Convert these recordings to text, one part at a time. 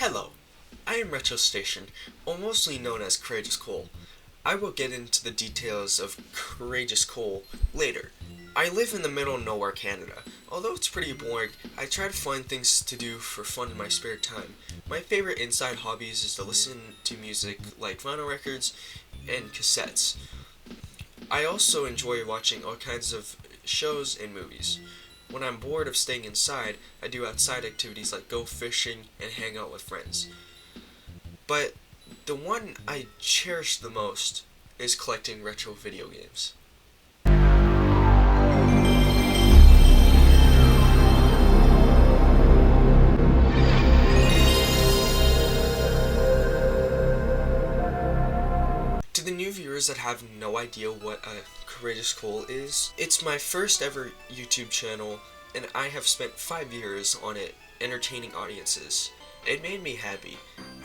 Hello, I am Retro Station, or mostly known as Courageous Cole. I will get into the details of Courageous Cole later. I live in the middle of nowhere, Canada. Although it's pretty boring, I try to find things to do for fun in my spare time. My favorite inside hobbies is to listen to music like vinyl records and cassettes. I also enjoy watching all kinds of shows and movies. When I'm bored of staying inside, I do outside activities like go fishing and hang out with friends. But the one I cherish the most is collecting retro video games. To the new viewers that have no idea what a Courageous Cole is, it's my first ever YouTube channel, and I have spent 5 years on it entertaining audiences. It made me happy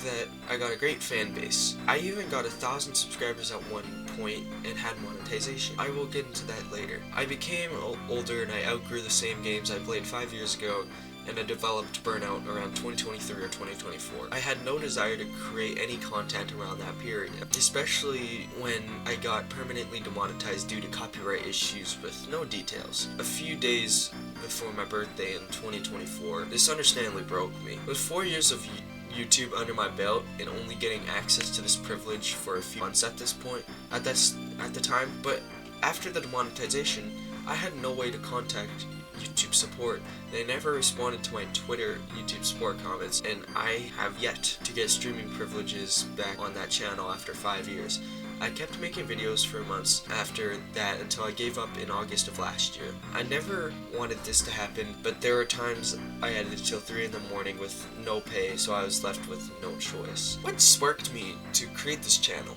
that I got a great fan base. I even got 1,000 subscribers at one point and had monetization. I will get into that later. I became older and I outgrew the same games I played 5 years ago, and I developed Burnout around 2023 or 2024. I had no desire to create any content around that period, especially when I got permanently demonetized due to copyright issues with no details. A few days before my birthday in 2024, this understandably broke me. With 4 years of YouTube under my belt and only getting access to this privilege for a few months at the time, but after the demonetization, I had no way to contact YouTube support. They never responded to my Twitter YouTube support comments, and I have yet to get streaming privileges back on that channel after 5 years. I kept making videos for months after that until I gave up in August of last year. I never wanted this to happen, but there were times I edited till 3 in the morning with no pay, so I was left with no choice. What sparked me to create this channel?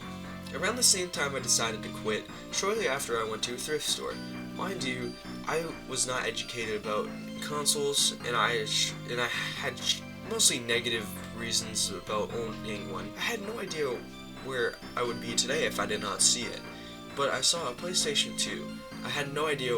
Around the same time I decided to quit, shortly after I went to a thrift store. Mind you, I was not educated about consoles, and I had mostly negative reasons about owning one. I had no idea where I would be today if I did not see it. But I saw a PlayStation 2. I had no idea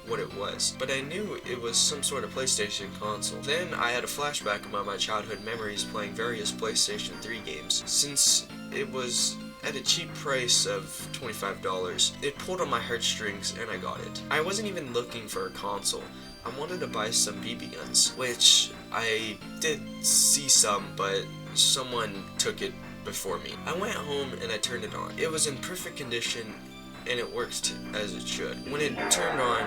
what it was, but I knew it was some sort of PlayStation console. Then I had a flashback about my childhood memories playing various PlayStation 3 games. Since it was at a cheap price of $25, it pulled on my heartstrings and I got it. I wasn't even looking for a console. I wanted to buy some BB guns, which I did see some, but someone took it before me. I went home and I turned it on. It was in perfect condition and it worked as it should. When it turned on,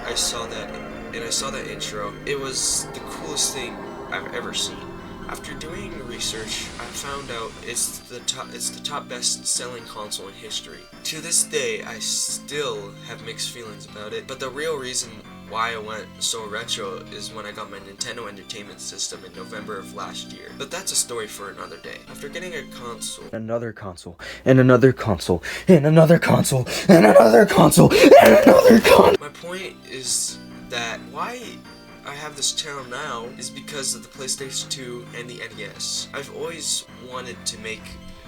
I saw that intro. It was the coolest thing I've ever seen. After doing research, I found out it's the top best-selling console in history. To this day, I still have mixed feelings about it, but the real reason why I went so retro is when I got my Nintendo Entertainment System in November of last year. But that's a story for another day. After getting a console, another console, and another console, and another console, and another console, and another console. My point is that why I have this channel now is because of the PlayStation 2 and the NES. I've always wanted to make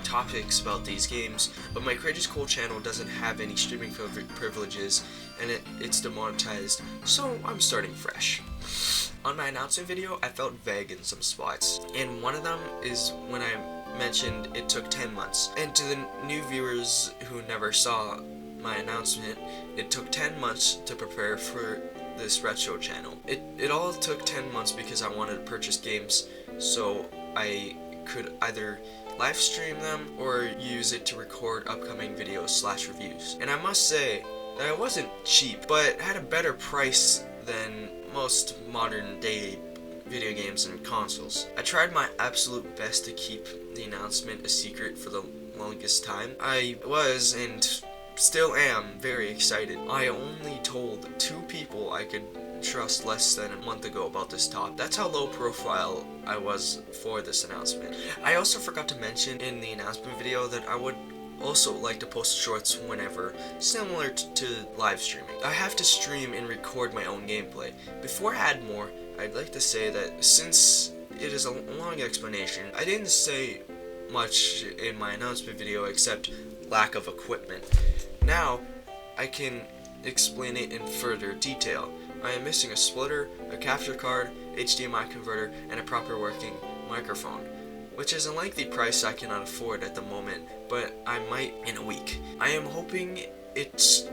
topics about these games, but my Courageous Cole channel doesn't have any streaming privileges, and it's demonetized, so I'm starting fresh. On my announcement video, I felt vague in some spots, and one of them is when I mentioned it took 10 months. And to the new viewers who never saw my announcement, it took 10 months to prepare for this retro channel. It all took 10 months because I wanted to purchase games so I could either live stream them or use it to record upcoming videos / reviews. And I must say that I wasn't cheap, but had a better price than most modern day video games and consoles. I tried my absolute best to keep the announcement a secret for the longest time. I was, and still am, very excited. I only told 2 people I could trust less than a month ago about this topic. That's how low profile I was for this announcement. I also forgot to mention in the announcement video that I would also like to post shorts whenever, similar to live streaming. I have to stream and record my own gameplay. Before I add more, I'd like to say that since it is a long explanation, I didn't say much in my announcement video except lack of equipment. Now, I can explain it in further detail. I am missing a splitter, a capture card, HDMI converter, and a proper working microphone. which is a lengthy price I cannot afford at the moment, but I might in a week. I am hoping it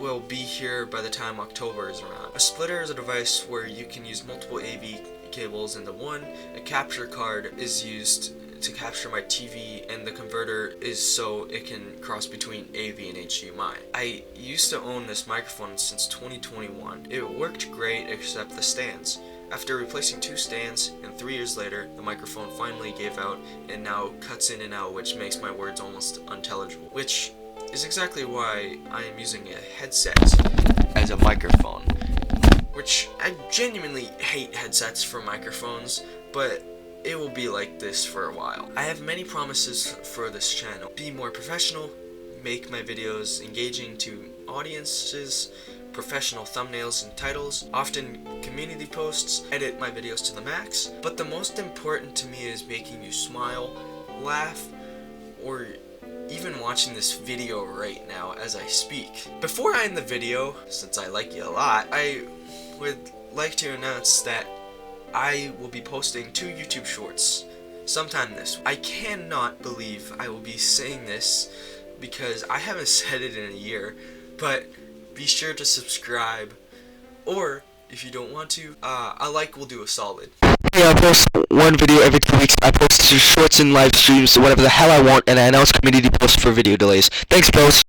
will be here by the time October is around. A splitter is a device where you can use multiple AV cables into one. A capture card is used to capture my TV, and the converter is so it can cross between AV and HDMI. I used to own this microphone since 2021. It worked great except the stands. After replacing 2 stands, and 3 years later, the microphone finally gave out and now cuts in and out, which makes my words almost unintelligible. Which is exactly why I am using a headset as a microphone. Which I genuinely hate headsets for microphones, but it will be like this for a while. I have many promises for this channel. Be more professional, make my videos engaging to audiences, professional thumbnails and titles, often community posts, edit my videos to the max, but the most important to me is making you smile, laugh, or even watching this video right now as I speak. Before I end the video, since I like you a lot, I would like to announce that I will be posting 2 YouTube shorts sometime this week. I cannot believe I will be saying this because I haven't said it in a year, but be sure to subscribe, or if you don't want to, a like will do a solid. Yeah, I post one video every 2 weeks. I post shorts and live streams, whatever the hell I want, and I announce community posts for video delays. Thanks, bros.